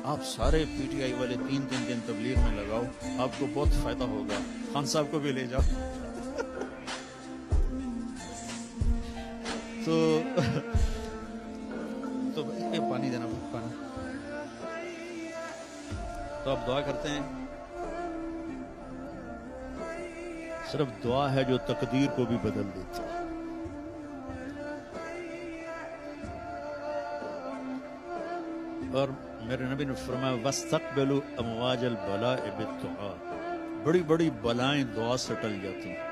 آپ سارے P T I والے 3 دن تبلیغ میں لگاؤ، آپ کو بہت فائدہ ہوگا، خان صاحب کو بھی لے جاؤ۔ تو یہ پانی دینا، پانی۔ تو آپ دعا کرتے ہیں، صرف دعا ہے جو تقدیر کو بھی بدل دیتی ہے۔ اور میرے نبی نے فرمایا وَاسْتَقْبِلُوا أَمْوَاجَ الْبَلَاءِ بِالدُّعَاء، بڑی بڑی بلائیں دعا سے ٹل جاتی ہیں۔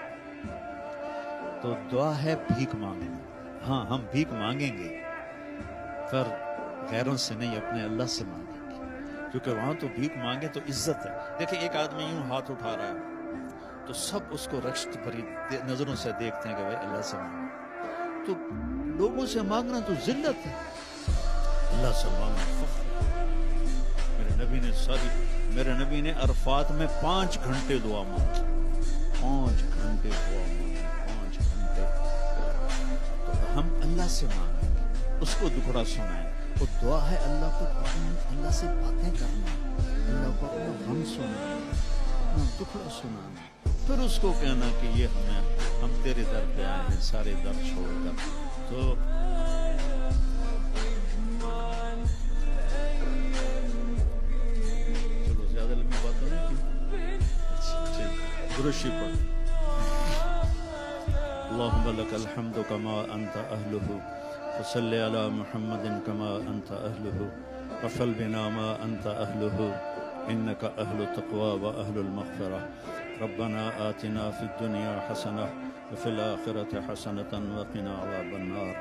تو دعا ہے بھیک مانگنا۔ ہاں ہم بھیک مانگیں گے، پر غیروں سے نہیں، اپنے اللہ سے مانگیں گے، کیونکہ وہاں تو بھیک مانگے تو عزت ہے۔ دیکھیں ایک آدمی یوں ہاتھ اٹھا رہا ہے تو سب اس کو رشک بھری نظروں سے دیکھتے ہیں کہ بھائی اللہ سے مانگنا، تو لوگوں سے مانگنا تو ذلت ہے، اللہ سے مانگنا فخر۔ میرے نبی نے عرفات میں 5 گھنٹے دعا مانگی، 5 گھنٹے دعا مانگی، 5 گھنٹے۔ تو ہم اللہ سے مانگیں گے، اس کو دکھڑا سنائیں۔ وہ دعا ہے اللہ کو، اللہ سے باتیں کرنا، اللہ کو اپنا غم سنانا، اپنا دکھڑا سنانا، پھر اس کو کہنا کہ یہ ہم تیرے در پہ آئے ہیں سارے در چھوڑ کر۔ تو چلو زیادہ لمبی بات تو نہیں کی، درشی پڑھ۔ اللہم لک الحمد کما انت اہلہ، وصلی علی محمد کما انت اہلہ، وفل بنا ما انت اہلہ، انک اہل التقوی و اہل المغفرہ۔ ربنا آتنا فی الدنیا حسنہ وفی الآخرة حسنة وقنا عذاب النار۔